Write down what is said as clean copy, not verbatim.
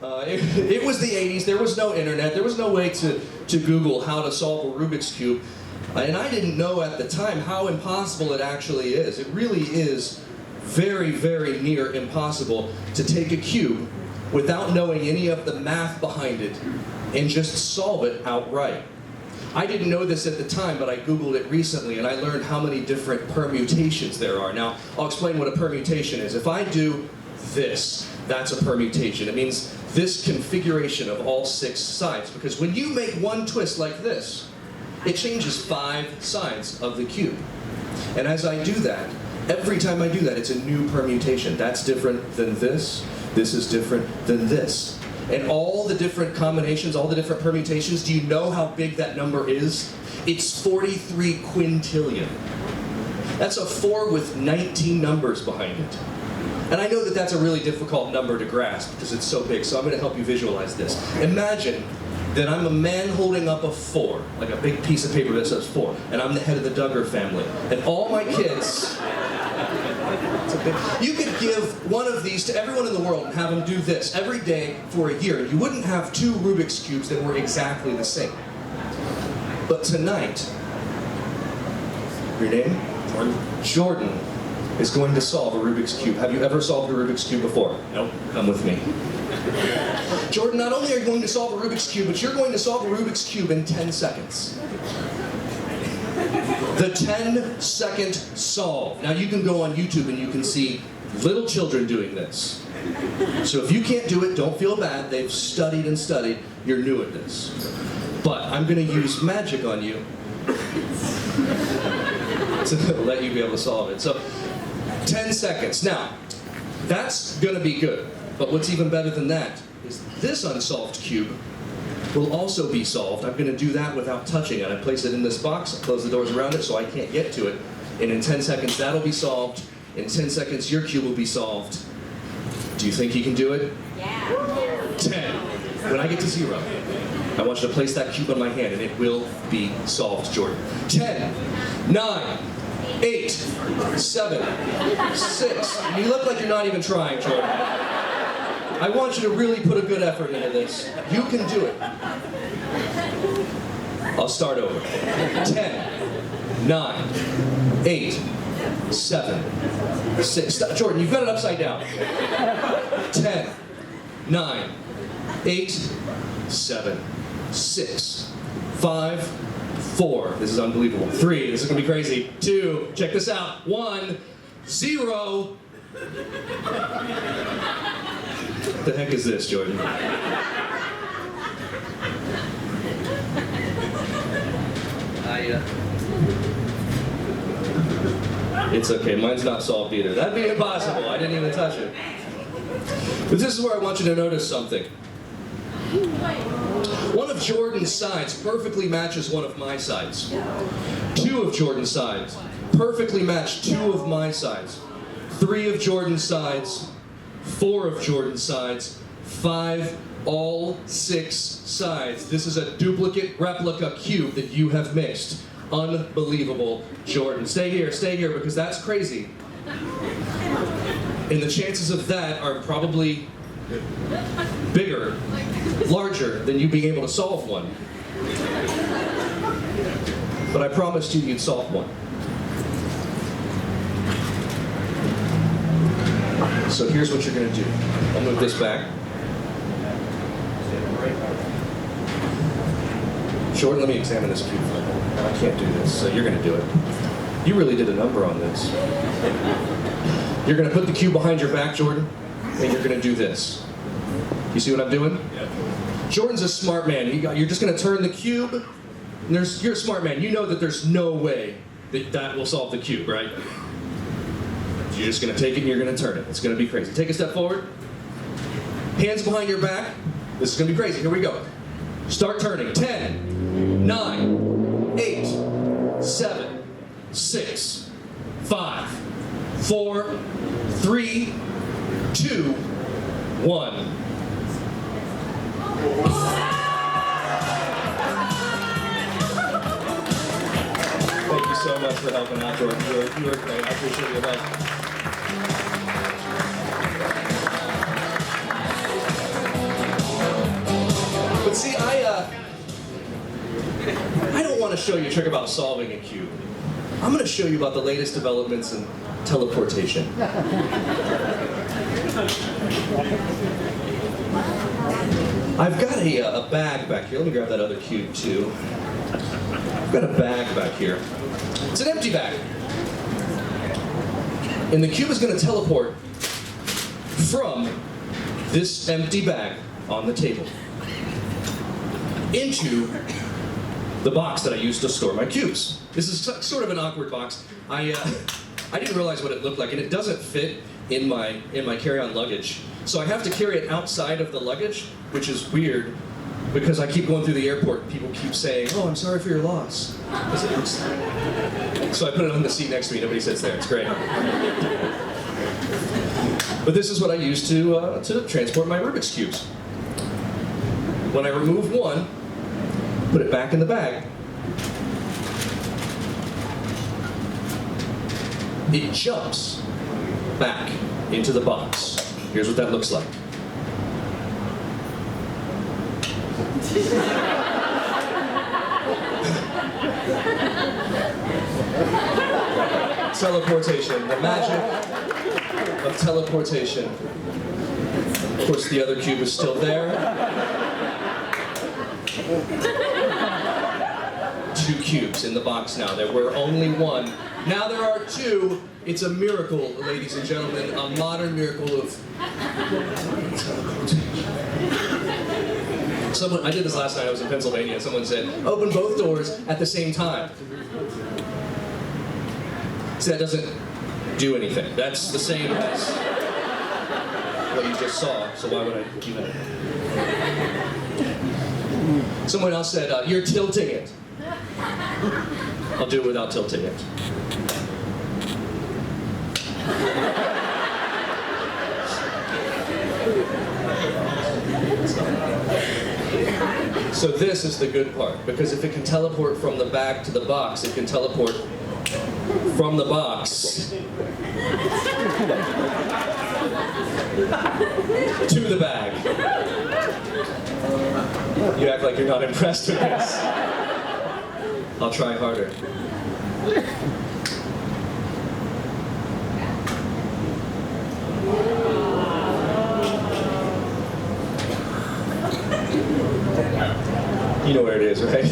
It was the 80s, there was no internet, there was no way to Google how to solve a Rubik's Cube. And I didn't know at the time how impossible it actually is. It really is very, very near impossible to take a cube without knowing any of the math behind it and just solve it outright. I didn't know this at the time, but I Googled it recently and I learned how many different permutations there are. Now, I'll explain what a permutation is. If I do this, that's a permutation. It means this configuration of all 6 sides, because when you make one twist like this, it changes 5 sides of the cube. And as I do that, every time I do that, it's a new permutation. That's different than this. This is different than this. And all the different combinations, all the different permutations, do you know how big that number is? It's 43 quintillion. That's a 4 with 19 numbers behind it. And I know that that's a really difficult number to grasp because it's so big, so I'm going to help you visualize this. Imagine that I'm a man holding up a 4, like a big piece of paper that says 4, and I'm the head of the Duggar family. And all my kids, you could give one of these to everyone in the world and have them do this every day for a year. You wouldn't have 2 Rubik's Cubes that were exactly the same. But tonight, your name? Jordan is going to solve a Rubik's Cube. Have you ever solved a Rubik's Cube before? Nope. Come with me. Jordan, not only are you going to solve a Rubik's Cube, but you're going to solve a Rubik's Cube in 10 seconds. The 10-second solve. Now you can go on YouTube and you can see little children doing this. So if you can't do it, don't feel bad. They've studied and studied. You're new at this. But I'm going to use magic on you to let you be able to solve it. So 10 seconds. Now, that's going to be good. But what's even better than that is this unsolved cube will also be solved. I'm going to do that without touching it. I place it in this box, close the doors around it so I can't get to it. And in 10 seconds, that'll be solved. In 10 seconds, your cube will be solved. Do you think you can do it? Yeah. 10. When I get to 0, I want you to place that cube on my hand and it will be solved, Jordan. 10, 9, 8, 7, 6. You look like you're not even trying, Jordan. I want you to really put a good effort into this. You can do it. I'll start over. 10, 9, 8, 7, 6. Stop. Jordan, you've got it upside down. 10, 9, 8, 7, 6, 5, 4. This is unbelievable. 3. This is going to be crazy. 2. Check this out. 1, 0. What the heck is this, Jordan? It's okay, mine's not solved either. That'd be impossible, I didn't even touch it. But this is where I want you to notice something. One of Jordan's sides perfectly matches one of my sides. 2 of Jordan's sides perfectly match 2 of my sides. 3 of Jordan's sides, 4 of Jordan's sides, 5, all 6 sides. This is a duplicate replica cube that you have mixed. Unbelievable, Jordan. Stay here, because that's crazy. And the chances of that are probably bigger, larger than you being able to solve one. But I promised you you'd solve one. So here's what you're going to do. I'll move this back. Jordan, let me examine this cube for a moment. I can't do this, so you're going to do it. You really did a number on this. You're going to put the cube behind your back, Jordan, and you're going to do this. You see what I'm doing? Yeah. Jordan's a smart man. You're just going to turn the cube, and you're a smart man. You know that there's no way that will solve the cube, right? You're just going to take it and you're going to turn it. It's going to be crazy. Take a step forward. Hands behind your back. This is going to be crazy. Here we go. Start turning. 10, 9, 8, 7, 6, 5, 4, 3, 2, 1. Thank you so much for helping out, Jordan. You were great. I appreciate your help. show you a trick about solving a cube. I'm going to show you about the latest developments in teleportation. I've got a bag back here. Let me grab that other cube too. I've got a bag back here. It's an empty bag. And the cube is going to teleport from this empty bag on the table into the box that I use to store my cubes. This is sort of an awkward box. I didn't realize what it looked like, and it doesn't fit in my carry-on luggage. So I have to carry it outside of the luggage, which is weird because I keep going through the airport and people keep saying, "Oh, I'm sorry for your loss." So I put it on the seat next to me. Nobody sits there. It's great. But this is what I use to transport my Rubik's cubes. When I remove one, put it back in the bag, it jumps back into the box. Here's what that looks like. Teleportation, the magic of teleportation. Of course, the other cube is still there. 2 cubes in the box now. There were only 1. Now there are 2. It's a miracle, ladies and gentlemen, a modern miracle of teleportation. I did this last night. I was in Pennsylvania. Someone said, "Open both doors at the same time." See, that doesn't do anything. That's the same as what you just saw, so why would I even... Someone else said, "You're tilting it." I'll do it without tilting it. So this is the good part, because if it can teleport from the bag to the box, it can teleport from the box to the bag. You act like you're not impressed with this. I'll try harder. You know where it is, right?